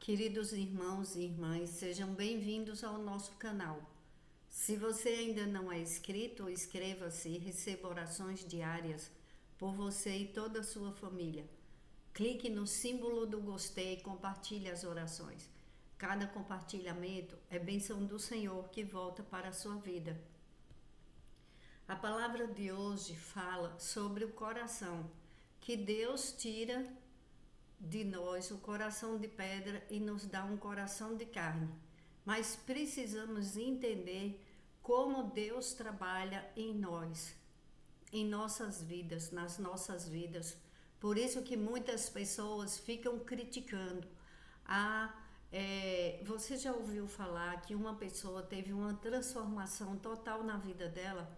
Queridos irmãos e irmãs, sejam bem-vindos ao nosso canal. Se você ainda não é inscrito, inscreva-se e receba orações diárias por você e toda a sua família. Clique no símbolo do gostei e compartilhe as orações. Cada compartilhamento é bênção do Senhor que volta para a sua vida. A palavra de hoje fala sobre o coração, que Deus tira de nós o coração de pedra e nos dá um coração de carne. Mas precisamos entender como Deus trabalha em nós, em nossas vidas, nas nossas vidas. Por isso que muitas pessoas ficam criticando. Você já ouviu falar que uma pessoa teve uma transformação total na vida dela?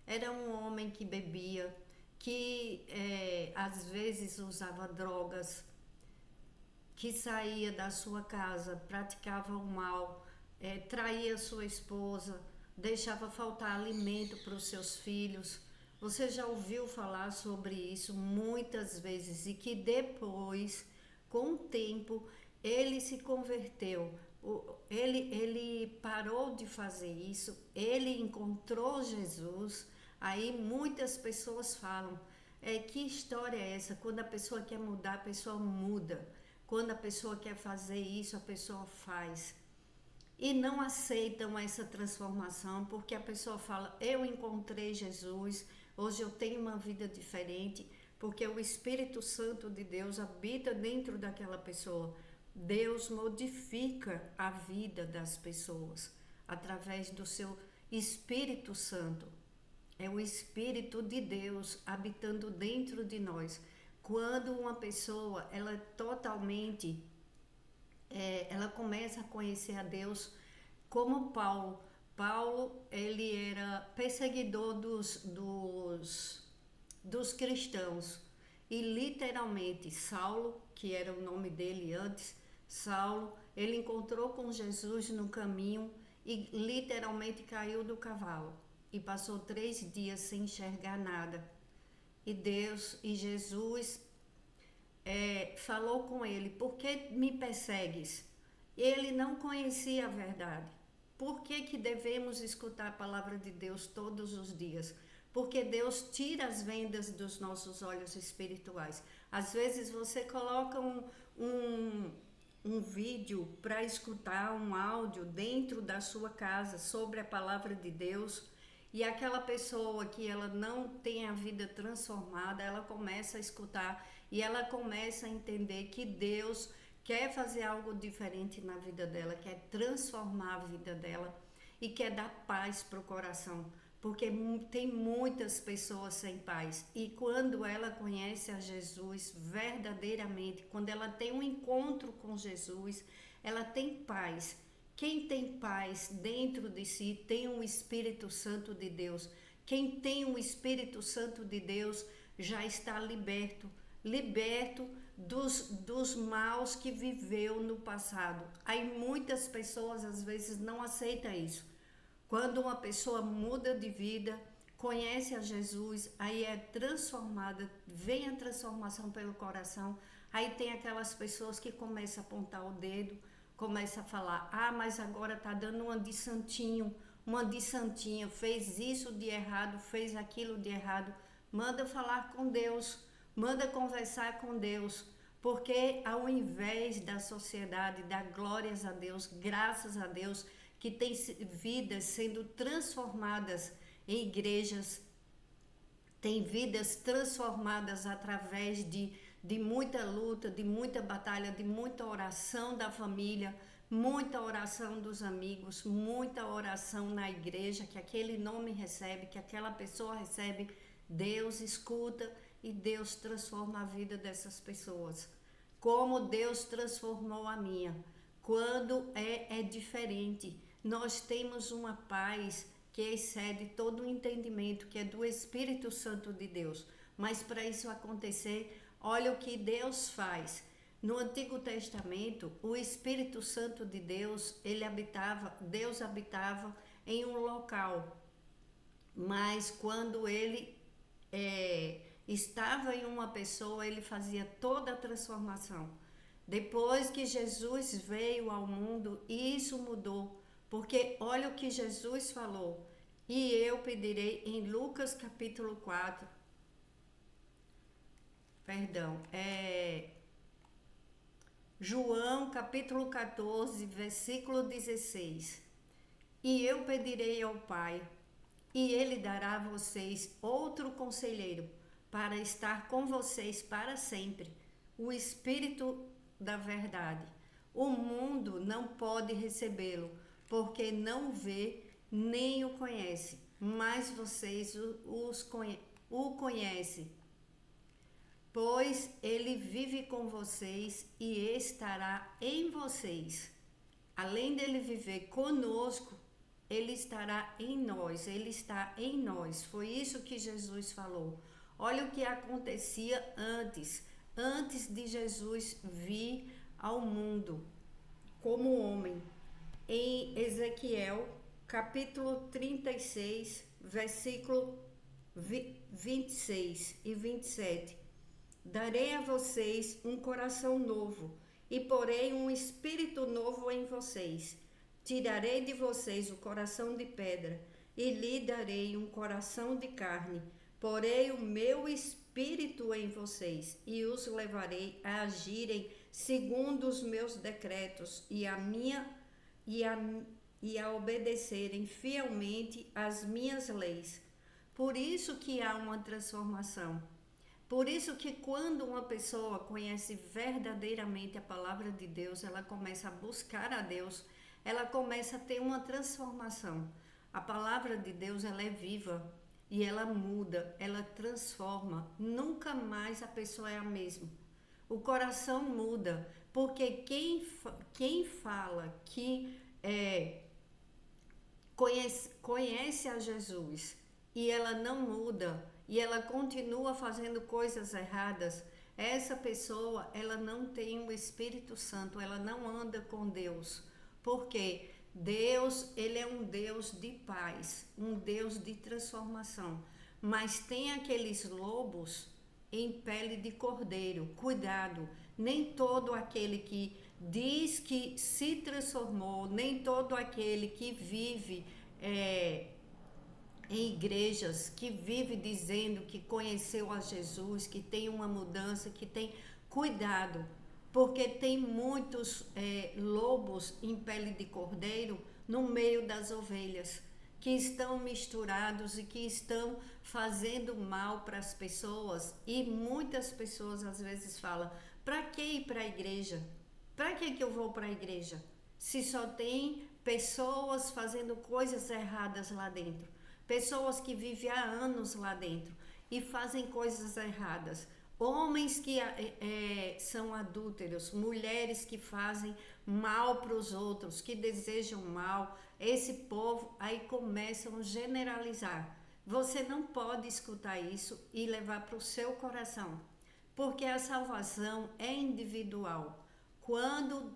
Era um homem que bebia, que às vezes usava drogas, que saía da sua casa, praticava o mal, traía sua esposa, deixava faltar alimento para os seus filhos. Você já ouviu falar sobre isso muitas vezes e que depois, com o tempo, ele se converteu. Ele parou de fazer isso, ele encontrou Jesus. Aí muitas pessoas falam, que história é essa? Quando a pessoa quer mudar, a pessoa muda. Quando a pessoa quer fazer isso, a pessoa faz. E não aceitam essa transformação porque a pessoa fala, eu encontrei Jesus, hoje eu tenho uma vida diferente, porque o Espírito Santo de Deus habita dentro daquela pessoa. Deus modifica a vida das pessoas através do seu Espírito Santo. É o Espírito de Deus habitando dentro de nós. Quando uma pessoa, ela totalmente, ela começa a conhecer a Deus, como Paulo. Paulo, ele era perseguidor dos cristãos. E literalmente, Saulo, que era o nome dele antes, Saulo, ele encontrou com Jesus no caminho e literalmente caiu do cavalo. E passou 3 dias sem enxergar nada. E Deus e Jesus falou com ele, por que me persegues? Ele não conhecia a verdade. Por que devemos escutar a palavra de Deus todos os dias? Porque Deus tira as vendas dos nossos olhos espirituais. Às vezes você coloca um vídeo para escutar, um áudio dentro da sua casa sobre a palavra de Deus, e aquela pessoa que ela não tem a vida transformada, ela começa a escutar e ela começa a entender que Deus quer fazer algo diferente na vida dela, quer transformar a vida dela e quer dar paz para o coração, porque tem muitas pessoas sem paz. E quando ela conhece a Jesus verdadeiramente, quando ela tem um encontro com Jesus, ela tem paz. Quem tem paz dentro de si tem o Espírito Santo de Deus. Quem tem o Espírito Santo de Deus já está liberto dos maus que viveu no passado. Aí muitas pessoas às vezes não aceitam isso. Quando uma pessoa muda de vida, conhece a Jesus, aí é transformada, vem a transformação pelo coração, aí tem aquelas pessoas que começam a apontar o dedo, começa a falar, mas agora tá dando uma de santinha, fez isso de errado, fez aquilo de errado. Manda falar com Deus, manda conversar com Deus, porque ao invés da sociedade dar glórias a Deus, graças a Deus, que tem vidas sendo transformadas em igrejas, tem vidas transformadas através de muita luta, de muita batalha, de muita oração da família, muita oração dos amigos, muita oração na igreja, que aquele nome recebe, que aquela pessoa recebe. Deus escuta e Deus transforma a vida dessas pessoas. Como Deus transformou a minha. Quando é diferente, nós temos uma paz que excede todo o entendimento, que é do Espírito Santo de Deus. Mas para isso acontecer, olha o que Deus faz. No Antigo Testamento, o Espírito Santo de Deus, Deus habitava em um local. Mas quando ele estava em uma pessoa, ele fazia toda a transformação. Depois que Jesus veio ao mundo, isso mudou. Porque olha o que Jesus falou. E eu pedirei em Lucas capítulo 4. Perdão, João capítulo 14, versículo 16. E eu pedirei ao Pai, e Ele dará a vocês outro conselheiro, para estar com vocês para sempre, o Espírito da verdade. O mundo não pode recebê-lo, porque não vê nem o conhece, mas vocês o conhecem, pois ele vive com vocês e estará em vocês. Além dele viver conosco, ele estará em nós, ele está em nós. Foi isso que Jesus falou. Olha o que acontecia antes de Jesus vir ao mundo como homem. Em Ezequiel, capítulo 36, versículo 26 e 27. Darei a vocês um coração novo e porei um espírito novo em vocês. Tirarei de vocês o coração de pedra e lhe darei um coração de carne. Porei o meu espírito em vocês e os levarei a agirem segundo os meus decretos e a obedecerem fielmente às minhas leis. Por isso que há uma transformação. Por isso que quando uma pessoa conhece verdadeiramente a palavra de Deus, ela começa a buscar a Deus, ela começa a ter uma transformação. A palavra de Deus, ela é viva e ela muda, ela transforma. Nunca mais a pessoa é a mesma. O coração muda, porque quem fala que conhece a Jesus e ela não muda, e ela continua fazendo coisas erradas, essa pessoa, ela não tem o Espírito Santo, ela não anda com Deus. Porque Deus, ele é um Deus de paz, um Deus de transformação. Mas tem aqueles lobos em pele de cordeiro. Cuidado, nem todo aquele que diz que se transformou, nem todo aquele que vive em igrejas, que vive dizendo que conheceu a Jesus, que tem uma mudança, que tem cuidado, porque tem muitos lobos em pele de cordeiro no meio das ovelhas, que estão misturados e que estão fazendo mal para as pessoas. E muitas pessoas às vezes falam: para que ir para a igreja? Para que eu vou para a igreja? Se só tem pessoas fazendo coisas erradas lá dentro. Pessoas que vivem há anos lá dentro e fazem coisas erradas. Homens que são adúlteros, mulheres que fazem mal para os outros, que desejam mal. Esse povo aí começam a generalizar. Você não pode escutar isso e levar para o seu coração, porque a salvação é individual. Quando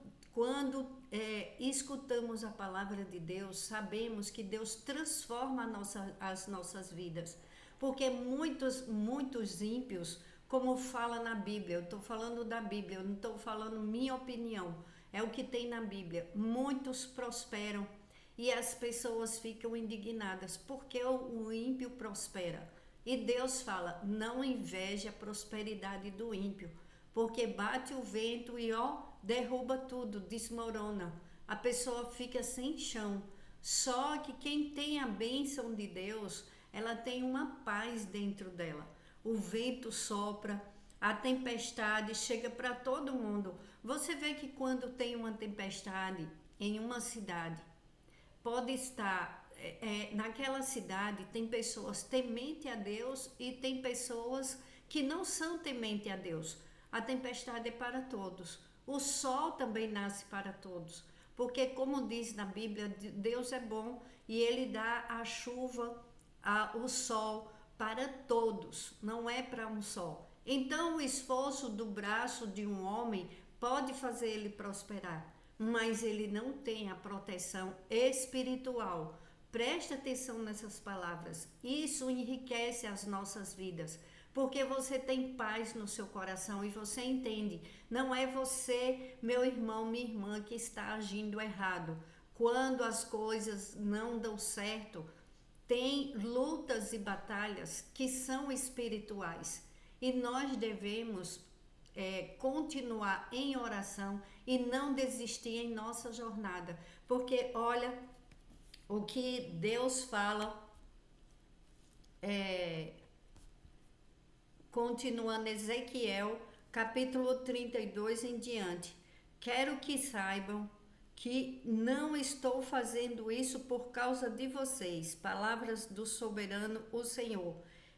escutamos a palavra de Deus, sabemos que Deus transforma as nossas vidas. Porque muitos ímpios, como fala na Bíblia, eu estou falando da Bíblia, eu não estou falando minha opinião, é o que tem na Bíblia. Muitos prosperam e as pessoas ficam indignadas, porque o ímpio prospera. E Deus fala: não inveje a prosperidade do ímpio, porque bate o vento e derruba tudo, desmorona. A pessoa fica sem chão. Só que quem tem a bênção de Deus, ela tem uma paz dentro dela. O vento sopra, a tempestade chega para todo mundo. Você vê que quando tem uma tempestade em uma cidade, pode estar naquela cidade, tem pessoas tementes a Deus e tem pessoas que não são tementes a Deus. A tempestade é para todos. O sol também nasce para todos, porque como diz na Bíblia, Deus é bom e Ele dá a chuva, o sol para todos, não é para um só. Então o esforço do braço de um homem pode fazer ele prosperar, mas ele não tem a proteção espiritual. Preste atenção nessas palavras, isso enriquece as nossas vidas, porque você tem paz no seu coração e você entende, não é você, meu irmão, minha irmã, que está agindo errado. Quando as coisas não dão certo, tem lutas e batalhas que são espirituais e nós devemos continuar em oração e não desistir em nossa jornada, porque olha o que Deus fala, continuando Ezequiel, capítulo 32 em diante. Quero que saibam que não estou fazendo isso por causa de vocês. Palavras do soberano, o Senhor.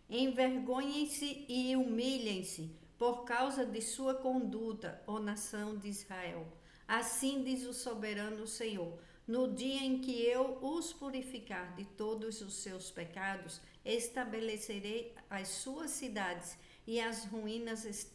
Envergonhem-se e humilhem-se por causa de sua conduta, ó nação de Israel. Assim diz o soberano Senhor: no dia em que eu os purificar de todos os seus pecados, estabelecerei as suas cidades e as ruínas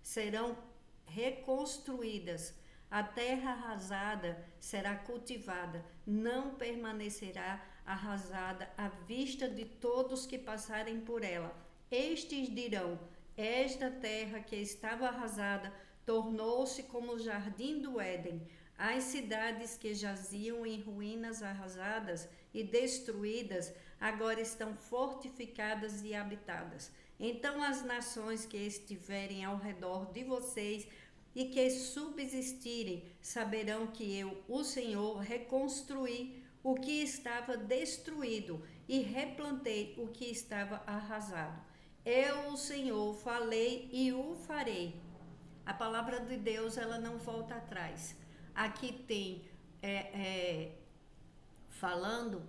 serão reconstruídas. A terra arrasada será cultivada, não permanecerá arrasada à vista de todos que passarem por ela. Estes dirão: esta terra que estava arrasada tornou-se como o jardim do Éden. As cidades que jaziam em ruínas arrasadas e destruídas agora estão fortificadas e habitadas. Então as nações que estiverem ao redor de vocês e que subsistirem saberão que eu, o Senhor, reconstruí o que estava destruído e replantei o que estava arrasado. Eu, o Senhor, falei e o farei. A palavra de Deus, ela não volta atrás. Aqui tem falando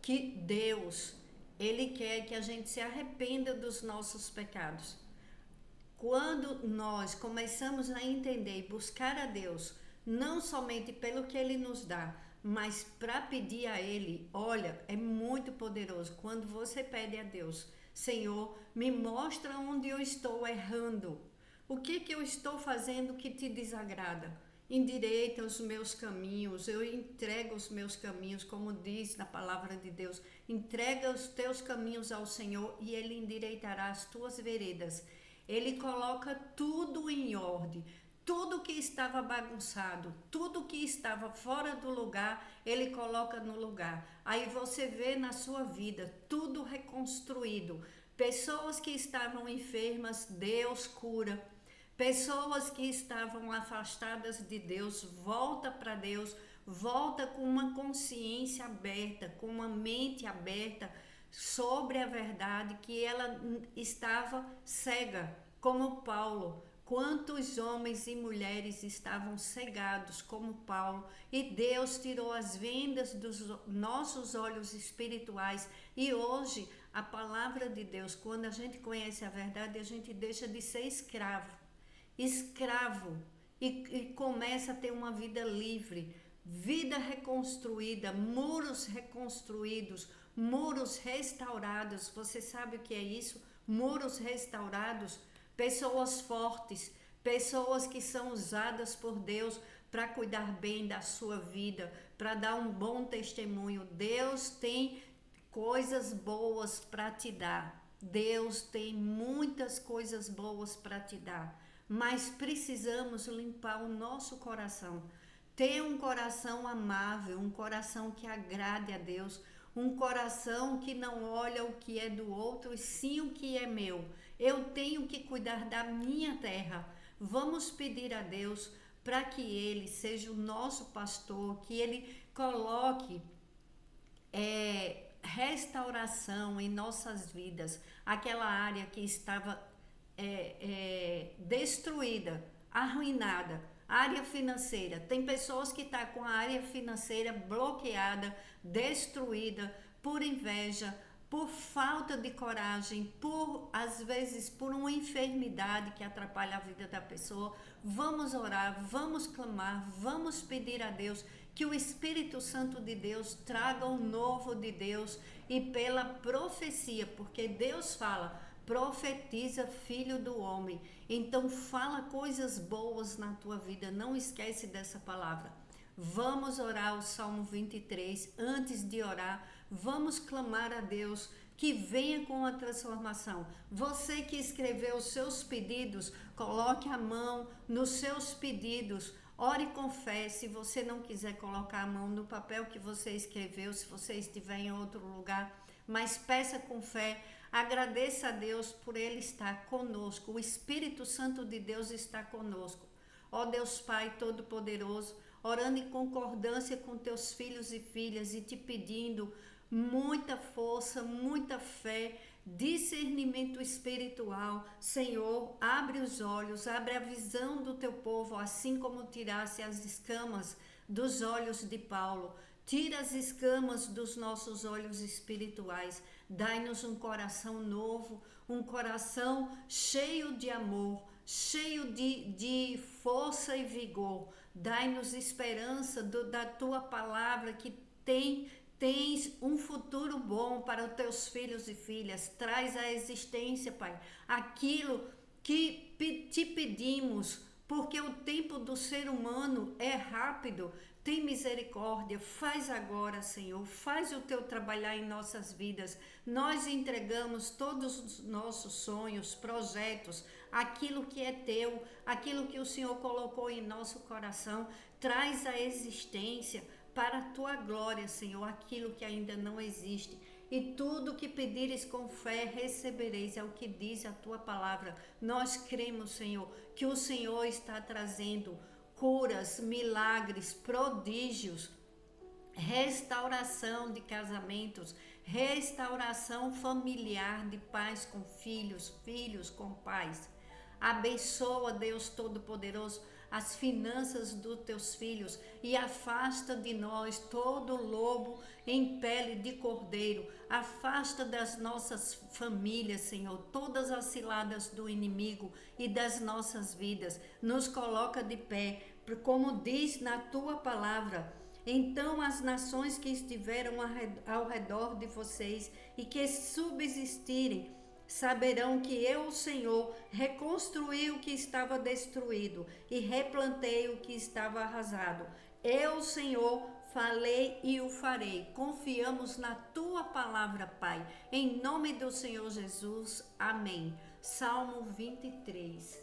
que Deus, Ele quer que a gente se arrependa dos nossos pecados. Quando nós começamos a entender e buscar a Deus, não somente pelo que Ele nos dá, mas para pedir a Ele, olha, é muito poderoso. Quando você pede a Deus: Senhor, me mostra onde eu estou errando. O que eu estou fazendo que te desagrada? Endireita os meus caminhos, eu entrego os meus caminhos, como diz na palavra de Deus. Entrega os teus caminhos ao Senhor e Ele endireitará as tuas veredas. Ele coloca tudo em ordem, tudo que estava bagunçado, tudo que estava fora do lugar, Ele coloca no lugar. Aí você vê na sua vida tudo reconstruído. Pessoas que estavam enfermas, Deus cura. Pessoas que estavam afastadas de Deus, volta para Deus, volta com uma consciência aberta, com uma mente aberta sobre a verdade, que ela estava cega, como Paulo. Quantos homens e mulheres estavam cegados como Paulo, e Deus tirou as vendas dos nossos olhos espirituais. E hoje a palavra de Deus, quando a gente conhece a verdade, a gente deixa de ser escravo e começa a ter uma vida livre, vida reconstruída, muros reconstruídos, muros restaurados. Você sabe o que é isso? Muros restaurados, pessoas fortes, pessoas que são usadas por Deus para cuidar bem da sua vida, para dar um bom testemunho. Deus tem coisas boas para te dar. Deus tem muitas coisas boas para te dar, mas precisamos limpar o nosso coração. Ter um coração amável, um coração que agrade a Deus, um coração que não olha o que é do outro e sim o que é meu. Eu tenho que cuidar da minha terra. Vamos pedir a Deus para que Ele seja o nosso pastor, que Ele coloque restauração em nossas vidas. Aquela área que estava destruída, arruinada, área financeira. Tem pessoas que estão com a área financeira bloqueada, destruída por inveja, por falta de coragem, às vezes por uma enfermidade que atrapalha a vida da pessoa. Vamos orar, vamos clamar, vamos pedir a Deus que o Espírito Santo de Deus traga o novo de Deus, e pela profecia, porque Deus fala: profetiza, filho do homem. Então fala coisas boas na tua vida, não esquece dessa palavra. Vamos orar o Salmo 23. Antes de orar, vamos clamar a Deus que venha com a transformação. Você que escreveu os seus pedidos, coloque a mão nos seus pedidos. Ore com fé. Se você não quiser colocar a mão no papel que você escreveu, se você estiver em outro lugar, mas peça com fé. Agradeça a Deus por Ele estar conosco. O Espírito Santo de Deus está conosco. Ó Deus Pai Todo-Poderoso, orando em concordância com teus filhos e filhas e te pedindo muita força, muita fé, discernimento espiritual. Senhor, abre os olhos, abre a visão do teu povo, assim como tirasse as escamas dos olhos de Paulo. Tira as escamas dos nossos olhos espirituais. Dai-nos um coração novo, um coração cheio de amor, cheio de força e vigor. Dai-nos esperança da tua palavra que tens um futuro bom para os teus filhos e filhas. Traz à existência, Pai, aquilo que te pedimos, porque o tempo do ser humano é rápido. Tem misericórdia, faz agora, Senhor, faz o teu trabalhar em nossas vidas. Nós entregamos todos os nossos sonhos, projetos, aquilo que é teu, aquilo que o Senhor colocou em nosso coração. Traz à existência para a tua glória, Senhor, aquilo que ainda não existe. E tudo que pedires com fé recebereis, é o que diz a tua palavra. Nós cremos, Senhor, que o Senhor está trazendo curas, milagres, prodígios, restauração de casamentos, restauração familiar de pais com filhos, filhos com pais. Abençoa, Deus Todo-Poderoso, as finanças dos teus filhos e afasta de nós todo lobo em pele de cordeiro. Afasta das nossas famílias, Senhor, todas as ciladas do inimigo e das nossas vidas. Nos coloca de pé, como diz na tua palavra. Então as nações que estiveram ao redor de vocês e que subsistirem saberão que eu, o Senhor, reconstruí o que estava destruído e replantei o que estava arrasado. Eu, Senhor, falei e o farei. Confiamos na tua palavra, Pai. Em nome do Senhor Jesus. Amém. Salmo 23.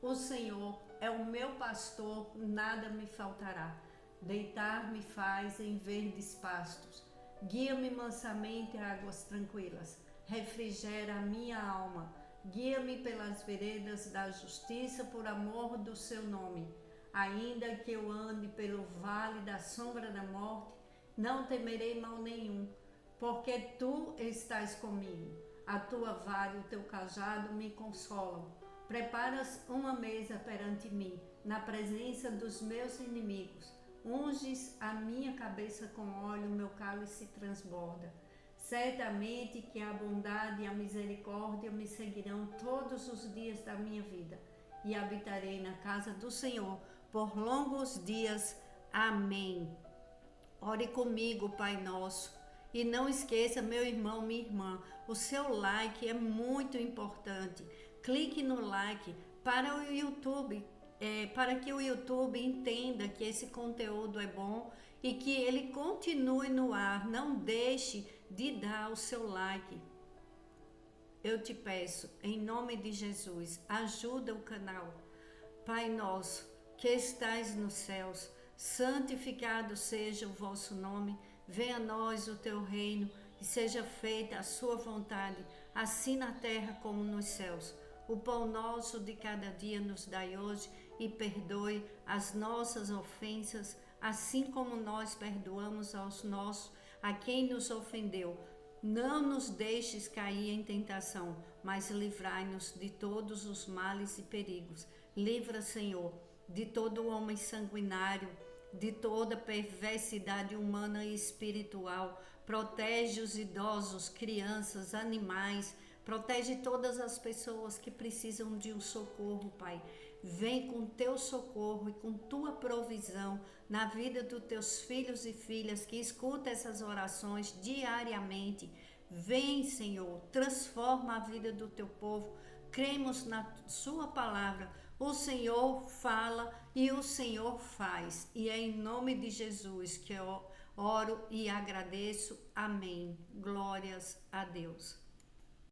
O Senhor é o meu pastor, nada me faltará. Deitar-me faz em verdes pastos. Guia-me mansamente a águas tranquilas. Refrigera a minha alma. Guia-me pelas veredas da justiça por amor do seu nome. Ainda que eu ande pelo vale da sombra da morte, não temerei mal nenhum, porque tu estás comigo. A tua vara e o teu cajado me consolam. Preparas uma mesa perante mim, na presença dos meus inimigos. Unges a minha cabeça com óleo, meu cálice transborda. Certamente que a bondade e a misericórdia me seguirão todos os dias da minha vida, e habitarei na casa do Senhor por longos dias. Amém. Ore comigo, Pai Nosso, e não esqueça, meu irmão, minha irmã, o seu like é muito importante. Clique no like para o YouTube, para que o YouTube entenda que esse conteúdo é bom e que ele continue no ar. Não deixe de dar o seu like. Eu te peço, em nome de Jesus, ajuda o canal. Pai nosso, que estais nos céus, santificado seja o vosso nome. Venha a nós o teu reino e seja feita a sua vontade, assim na terra como nos céus. O pão nosso de cada dia nos dai hoje, e perdoe as nossas ofensas, assim como nós perdoamos a quem nos ofendeu. Não nos deixes cair em tentação, mas livrai-nos de todos os males e perigos. Livra, Senhor, de todo homem sanguinário, de toda perversidade humana e espiritual. Protege os idosos, crianças, animais. Protege todas as pessoas que precisam de um socorro, Pai. Vem com teu socorro e com tua provisão na vida dos teus filhos e filhas que escutam essas orações diariamente. Vem, Senhor, transforma a vida do teu povo. Cremos na sua palavra. O Senhor fala e o Senhor faz. E é em nome de Jesus que Oro e agradeço. Amém. Glórias a Deus.